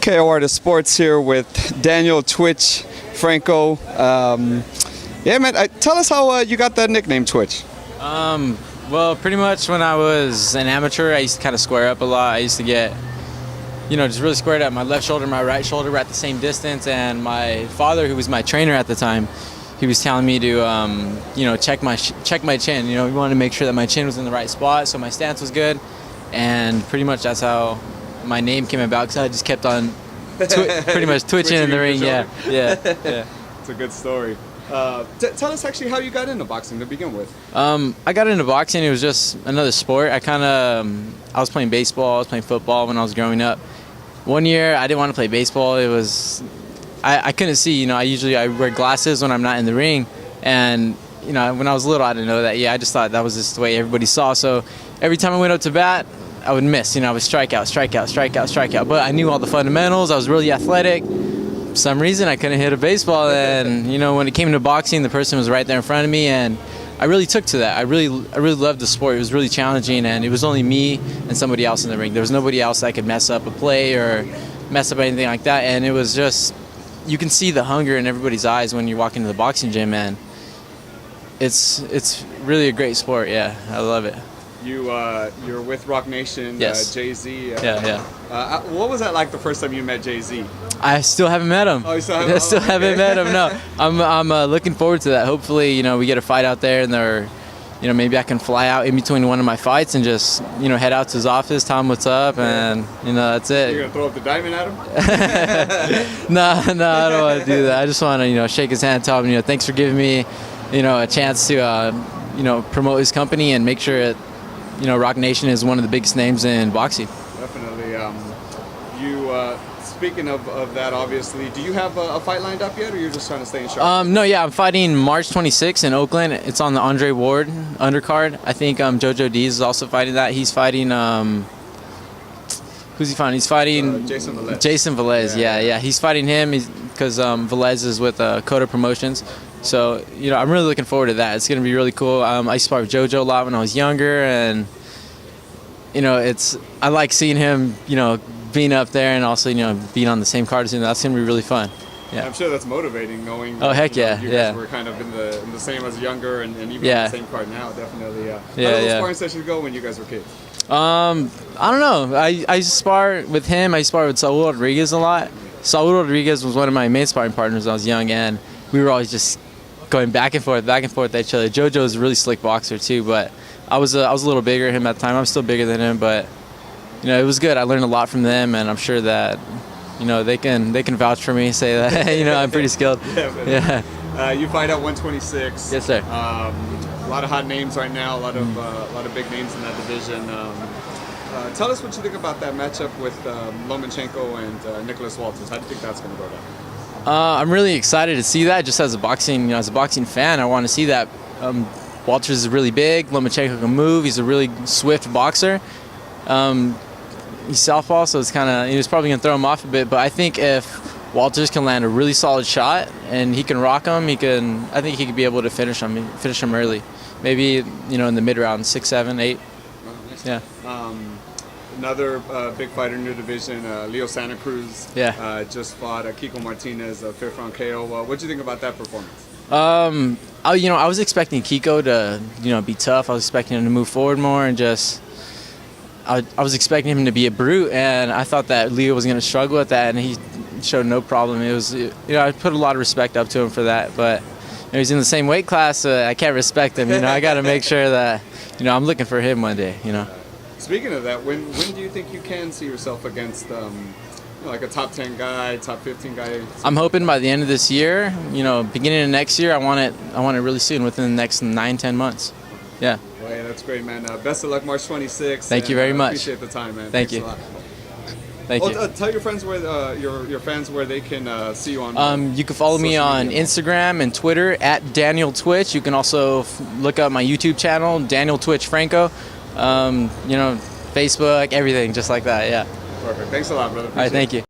KO Artist Sports here with Daniel Twitch Franco. Yeah, man, tell us how you got that nickname, Twitch. Well, pretty much when I was an amateur, I used to kind of square up a lot. I used to get, just really squared up. My left shoulder and my right shoulder were at the same distance, and my father, who was my trainer at the time, he was telling me to, check my chin. We wanted to make sure that my chin was in the right spot, so my stance was good, and pretty much that's how my name came about, because I just kept on pretty much twitching in the ring. Yeah. It's a good story. Tell us actually how you got into boxing to begin with. I got into boxing. It was just another sport. I was playing baseball, I was playing football when I was growing up. One year I didn't want to play baseball. It was I couldn't see. I wear glasses when I'm not in the ring, and when I was little I didn't know that. I just thought that was just the way everybody saw. So every time I went up to bat, I would miss. I would strike out. But I knew all the fundamentals. I was really athletic. For some reason I couldn't hit a baseball, and when it came to boxing, the person was right there in front of me, and I really took to that. I really loved the sport. It was really challenging, and it was only me and somebody else in the ring. There was nobody else that could mess up a play or mess up anything like that, and it was just, you can see the hunger in everybody's eyes when you walk into the boxing gym, and it's really a great sport. Yeah, I love it. You're with Rock Nation, yes. Jay-Z. Yeah. What was that like the first time you met Jay-Z? I still haven't met him. Oh, you still haven't? I still haven't met him. No, I'm looking forward to that. Hopefully, we get a fight out there, and maybe I can fly out in between one of my fights and just head out to his office, tell him what's up, and that's it. You're gonna throw up the diamond at him? No, I don't want to do that. I just want to shake his hand, tell him thanks for giving me a chance to promote his company and make sure it. Rock Nation is one of the biggest names in boxing. Definitely. Speaking of that, obviously, do you have a fight lined up yet, or you're just trying to stay in sharp? No, I'm fighting March 26th in Oakland. It's on the Andre Ward undercard. I think Joseph Diaz is also fighting that. He's fighting, who's he fighting? He's fighting Jason Velez. Jason Velez, yeah. He's fighting him because Velez is with Coda Promotions. So, I'm really looking forward to that. It's going to be really cool. I used to spar with JoJo a lot when I was younger, and, I like seeing him, being up there and also, being on the same card as him. That's going to be really fun. Yeah. I'm sure that's motivating, knowing that, heck yeah, you guys were kind of in the same as younger and even on the same card now, definitely. How did those sparring sessions go when you guys were kids? I don't know. I used to spar with him. I used to spar with Saul Rodriguez a lot. Saul Rodriguez was one of my main sparring partners when I was young, and we were always just going back and forth at each other. JoJo is a really slick boxer too, but I was a little bigger than him at the time. I'm still bigger than him, but it was good. I learned a lot from them, and I'm sure that they can vouch for me, say that I'm pretty skilled. Yeah. You fight at 126. Yes, sir. A lot of hot names right now. A lot of big names in that division. Tell us what you think about that matchup with Lomachenko and Nicholas Walters. How do you think that's going to go down? I'm really excited to see that. Just as a boxing fan, I want to see that. Walters is really big. Lomachenko can move. He's a really swift boxer. He's southpaw, so it's he's probably gonna throw him off a bit. But I think if Walters can land a really solid shot and he can rock him, I think he could be able to finish him early. Maybe in the mid round, 6, 7, 8. Oh, nice. Yeah. Another big fighter in your division, Leo Santa Cruz. Yeah. Just fought Kiko Martinez, a fifth round KO. What do you think about that performance? I was expecting Kiko to be tough. I was expecting him to move forward more and just. I was expecting him to be a brute, and I thought that Leo was going to struggle with that, and he showed no problem. It was, I put a lot of respect up to him for that, but he's in the same weight class, so I can't respect him. I got to make sure that, I'm looking for him one day. Speaking of that, when do you think you can see yourself against, like a top 10 guy, top 15 guy? I'm hoping by the end of this year, beginning of next year. I want it really soon, within the next 9-10 months. Yeah. Well, yeah, that's great, man. Best of luck March 26th. Thank you very much. Appreciate the time, man. Thank you. Thank you. Tell your friends your fans where they can see you on. You can follow me on Instagram and Twitter at Daniel Twitch. You can also look up my YouTube channel, Daniel Twitch Franco. Facebook, everything, just like that. Yeah. Perfect. Thanks a lot, brother. All right. Thank you.